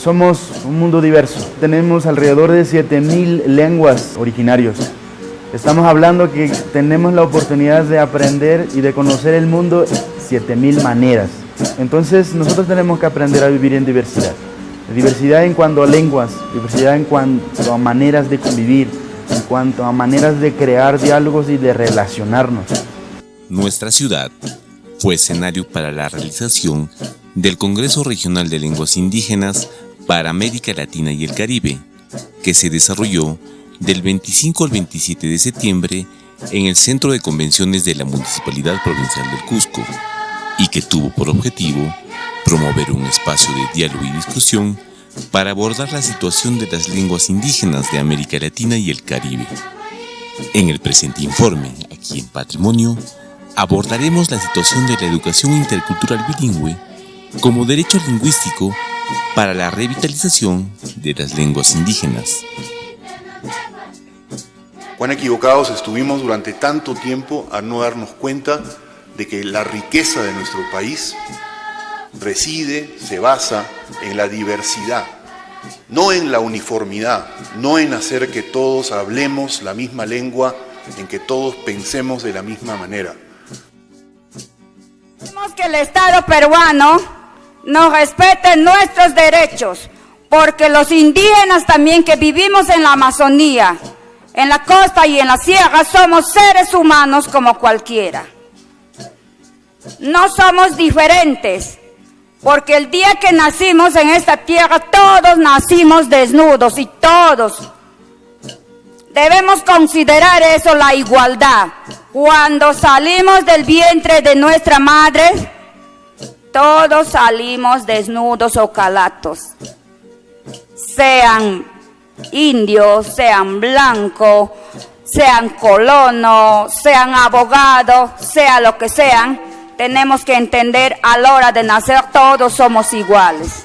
Somos un mundo diverso. Tenemos alrededor de 7.000 lenguas originarios. Estamos hablando que tenemos la oportunidad de aprender y de conocer el mundo 7.000 maneras. Entonces nosotros tenemos que aprender a vivir en diversidad. Diversidad en cuanto a lenguas, diversidad en cuanto a maneras de convivir, en cuanto a maneras de crear diálogos y de relacionarnos. Nuestra ciudad fue escenario para la realización del Congreso Regional de Lenguas Indígenas para América Latina y el Caribe, que se desarrolló del 25 al 27 de septiembre en el Centro de Convenciones de la Municipalidad Provincial del Cusco, y que tuvo por objetivo promover un espacio de diálogo y discusión para abordar la situación de las lenguas indígenas de América Latina y el Caribe. En el presente informe, aquí en Patrimonio, abordaremos la situación de la educación intercultural bilingüe como derecho lingüístico para la revitalización de las lenguas indígenas. Cuán equivocados estuvimos durante tanto tiempo a no darnos cuenta de que la riqueza de nuestro país reside, se basa en la diversidad, no en la uniformidad, no en hacer que todos hablemos la misma lengua, en que todos pensemos de la misma manera. Queremos que el Estado peruano nos respete nuestros derechos, porque los indígenas también que vivimos en la Amazonía, en la costa y en la sierra, somos seres humanos como cualquiera. No somos diferentes, porque el día que nacimos en esta tierra, todos nacimos desnudos y todos debemos considerar eso, la igualdad. Cuando salimos del vientre de nuestra madre, todos salimos desnudos o calatos, sean indios, sean blancos, sean colonos, sean abogados, sea lo que sean. Tenemos que entender, a la hora de nacer todos somos iguales.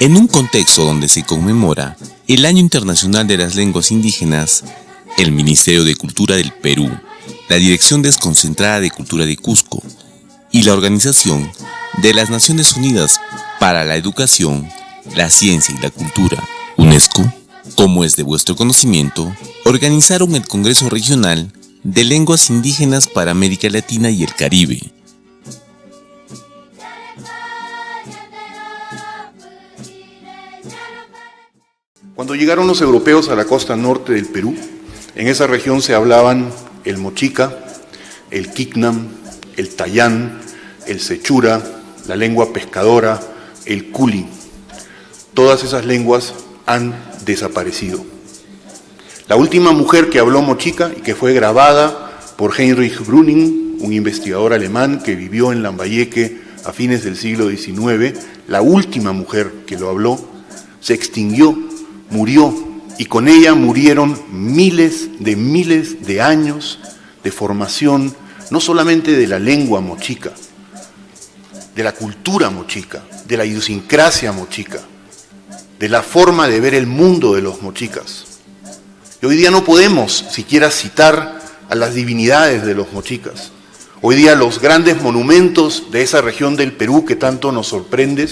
En un contexto donde se conmemora el Año Internacional de las Lenguas Indígenas, el Ministerio de Cultura del Perú, la Dirección Desconcentrada de Cultura de Cusco y la Organización de las Naciones Unidas para la Educación, la Ciencia y la Cultura, UNESCO, como es de vuestro conocimiento, organizaron el Congreso Regional de Lenguas Indígenas para América Latina y el Caribe. Cuando llegaron los europeos a la costa norte del Perú, en esa región se hablaban el mochica, el quignam, el tayán, el sechura, la lengua pescadora, el culi. Todas esas lenguas han desaparecido. La última mujer que habló mochica y que fue grabada por Heinrich Brüning, un investigador alemán que vivió en Lambayeque a fines del siglo XIX, la última mujer que lo habló, se extinguió, murió, y con ella murieron miles de años de formación, no solamente de la lengua mochica, de la cultura mochica, de la idiosincrasia mochica, de la forma de ver el mundo de los mochicas. Y hoy día no podemos siquiera citar a las divinidades de los mochicas. Hoy día los grandes monumentos de esa región del Perú que tanto nos sorprende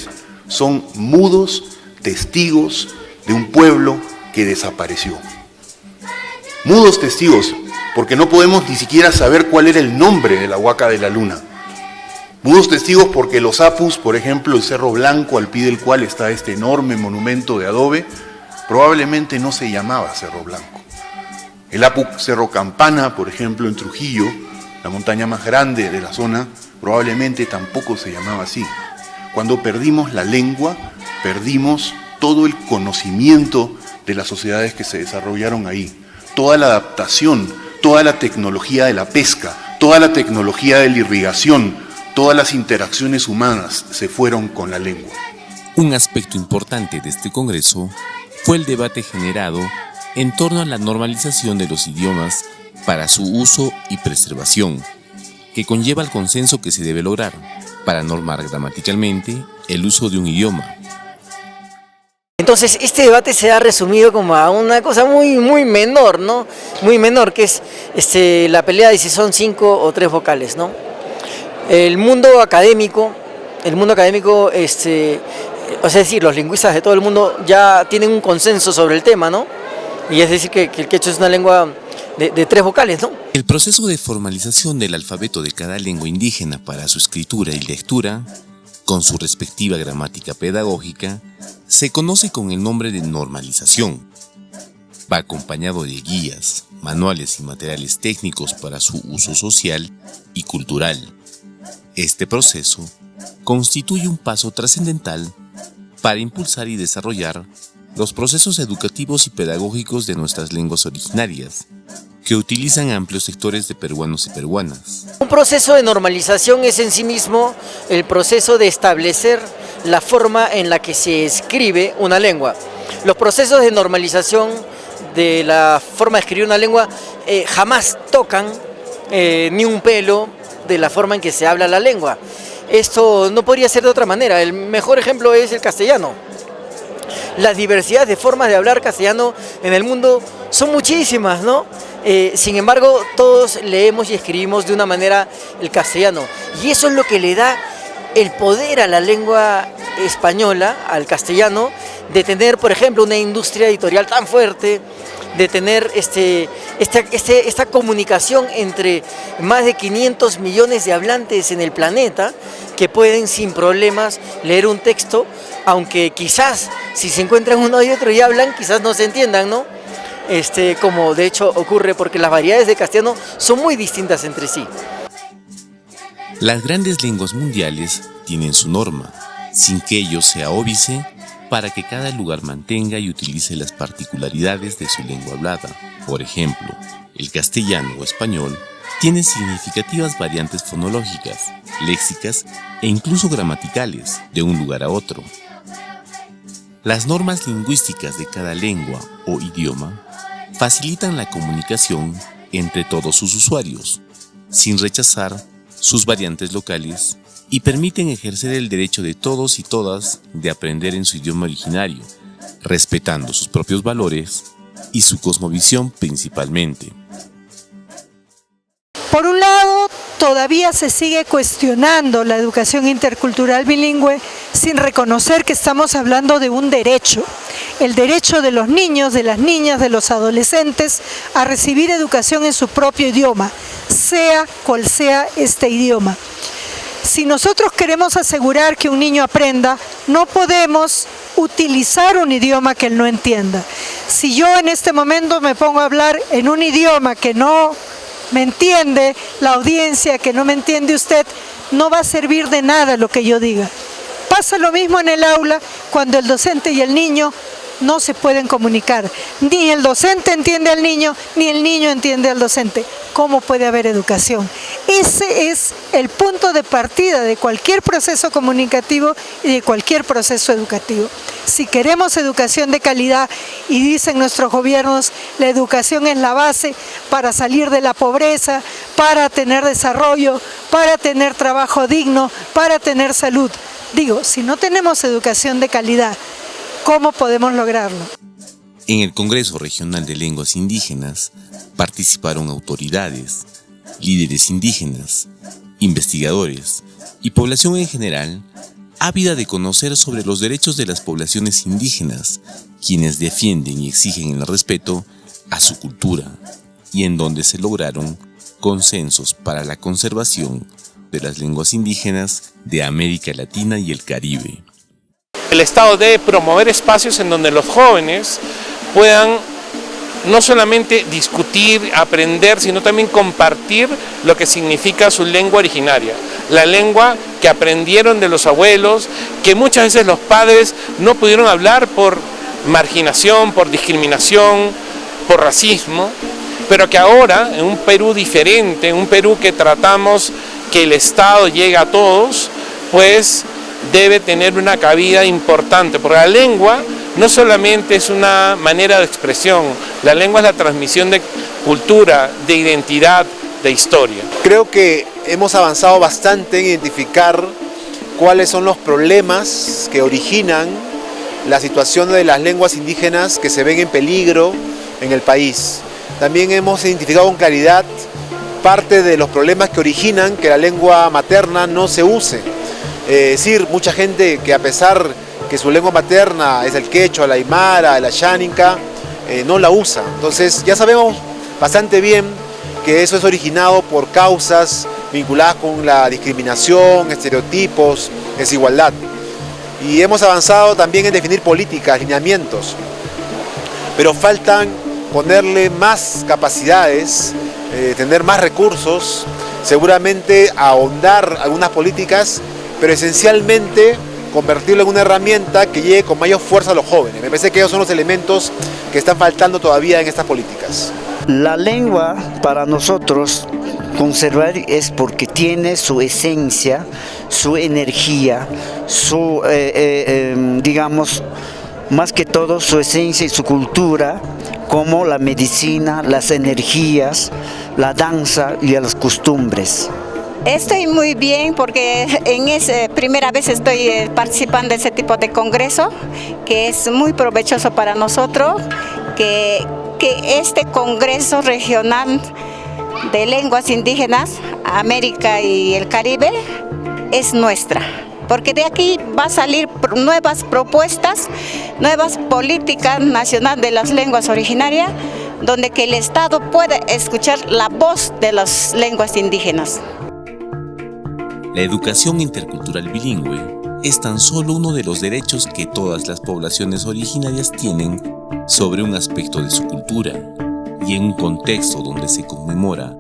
son mudos testigos de un pueblo que desapareció. Mudos testigos, porque no podemos ni siquiera saber cuál era el nombre de la Huaca de la Luna. Mudos testigos porque los apus, por ejemplo, el Cerro Blanco, al pie del cual está este enorme monumento de adobe, probablemente no se llamaba Cerro Blanco. El apu Cerro Campana, por ejemplo, en Trujillo, la montaña más grande de la zona, probablemente tampoco se llamaba así. Cuando perdimos la lengua, perdimos todo el conocimiento de las sociedades que se desarrollaron ahí, toda la adaptación, toda la tecnología de la pesca, toda la tecnología de la irrigación, todas las interacciones humanas se fueron con la lengua. Un aspecto importante de este congreso fue el debate generado en torno a la normalización de los idiomas para su uso y preservación, que conlleva el consenso que se debe lograr para normar gramaticalmente el uso de un idioma. Entonces este debate se ha resumido como a una cosa muy menor, ¿no? Muy menor, que es la pelea de si son 5 o 3 vocales, ¿no? El mundo académico el mundo académico, o sea, decir, los lingüistas de todo el mundo ya tienen un consenso sobre el tema, ¿no? Y es decir, que el quechua es una lengua de 3 vocales, ¿no? El proceso de formalización del alfabeto de cada lengua indígena para su escritura y lectura, con su respectiva gramática pedagógica, se conoce con el nombre de normalización. Va acompañado de guías, manuales y materiales técnicos para su uso social y cultural. Este proceso constituye un paso trascendental para impulsar y desarrollar los procesos educativos y pedagógicos de nuestras lenguas originarias, que utilizan amplios sectores de peruanos y peruanas. Un proceso de normalización es en sí mismo el proceso de establecer la forma en la que se escribe una lengua. Los procesos de normalización de la forma de escribir una lengua jamás tocan ni un pelo de la forma en que se habla la lengua. Esto no podría ser de otra manera. El mejor ejemplo es el castellano. Las diversidades de formas de hablar castellano en el mundo son muchísimas, ¿no? Sin embargo, todos leemos y escribimos de una manera el castellano. Y eso es lo que le da el poder a la lengua española, al castellano, de tener, por ejemplo, una industria editorial tan fuerte, de tener esta comunicación entre más de 500 millones de hablantes en el planeta que pueden sin problemas leer un texto, aunque quizás si se encuentran uno y otro y hablan, quizás no se entiendan, ¿no? Como de hecho ocurre porque las variedades de castellano son muy distintas entre sí. Las grandes lenguas mundiales tienen su norma, sin que ello sea óbice, para que cada lugar mantenga y utilice las particularidades de su lengua hablada. Por ejemplo, el castellano o español tiene significativas variantes fonológicas, léxicas e incluso gramaticales de un lugar a otro. Las normas lingüísticas de cada lengua o idioma facilitan la comunicación entre todos sus usuarios, sin rechazar sus variantes locales, y permiten ejercer el derecho de todos y todas de aprender en su idioma originario, respetando sus propios valores y su cosmovisión principalmente. Por un lado, todavía se sigue cuestionando la educación intercultural bilingüe sin reconocer que estamos hablando de un derecho, el derecho de los niños, de las niñas, de los adolescentes a recibir educación en su propio idioma, sea cual sea este idioma. Si nosotros queremos asegurar que un niño aprenda, no podemos utilizar un idioma que él no entienda. Si yo en este momento me pongo a hablar en un idioma que no me entiende la audiencia, que no me entiende usted, no va a servir de nada lo que yo diga. Pasa lo mismo en el aula cuando el docente y el niño no se pueden comunicar. Ni el docente entiende al niño, ni el niño entiende al docente. ¿Cómo puede haber educación? Ese es el punto de partida de cualquier proceso comunicativo y de cualquier proceso educativo. Si queremos educación de calidad, y dicen nuestros gobiernos, la educación es la base para salir de la pobreza, para tener desarrollo, para tener trabajo digno, para tener salud. Digo, si no tenemos educación de calidad, ¿cómo podemos lograrlo? En el Congreso Regional de Lenguas Indígenas participaron autoridades, líderes indígenas, investigadores y población en general, ávida de conocer sobre los derechos de las poblaciones indígenas, quienes defienden y exigen el respeto a su cultura, y en donde se lograron consensos para la conservación de las lenguas indígenas de América Latina y el Caribe. El Estado debe promover espacios en donde los jóvenes puedan no solamente discutir, aprender, sino también compartir lo que significa su lengua originaria. La lengua que aprendieron de los abuelos, que muchas veces los padres no pudieron hablar por marginación, por discriminación, por racismo, pero que ahora, en un Perú diferente, en un Perú que tratamos que el Estado llegue a todos, pues debe tener una cabida importante, porque la lengua no solamente es una manera de expresión, la lengua es la transmisión de cultura, de identidad, de historia. Creo que hemos avanzado bastante en identificar cuáles son los problemas que originan la situación de las lenguas indígenas que se ven en peligro en el país. También hemos identificado con claridad parte de los problemas que originan que la lengua materna no se use. decir, mucha gente que a pesar que su lengua materna es el quechua, la aymara, la xánica, no la usa. Entonces ya sabemos bastante bien que eso es originado por causas vinculadas con la discriminación, estereotipos, desigualdad. Y hemos avanzado también en definir políticas, lineamientos, pero faltan ponerle más capacidades, tener más recursos, seguramente ahondar algunas políticas, pero esencialmente convertirlo en una herramienta que llegue con mayor fuerza a los jóvenes. Me parece que esos son los elementos que están faltando todavía en estas políticas. La lengua para nosotros conservar es porque tiene su esencia, su energía, su, digamos, más que todo su esencia y su cultura, como la medicina, las energías, la danza y las costumbres. Estoy muy bien porque primera vez estoy participando de ese tipo de congreso, que es muy provechoso para nosotros, que este congreso regional de lenguas indígenas, América y el Caribe, es nuestra. Porque de aquí va a salir nuevas propuestas, nuevas políticas nacionales de las lenguas originarias, donde que el Estado pueda escuchar la voz de las lenguas indígenas. La educación intercultural bilingüe es tan solo uno de los derechos que todas las poblaciones originarias tienen sobre un aspecto de su cultura, y en un contexto donde se conmemora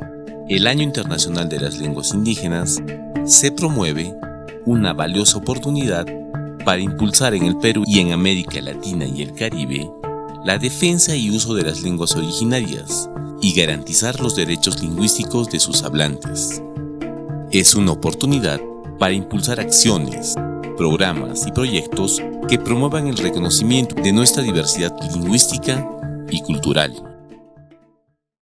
el Año Internacional de las Lenguas Indígenas, se promueve una valiosa oportunidad para impulsar en el Perú y en América Latina y el Caribe la defensa y uso de las lenguas originarias y garantizar los derechos lingüísticos de sus hablantes. Es una oportunidad para impulsar acciones, programas y proyectos que promuevan el reconocimiento de nuestra diversidad lingüística y cultural.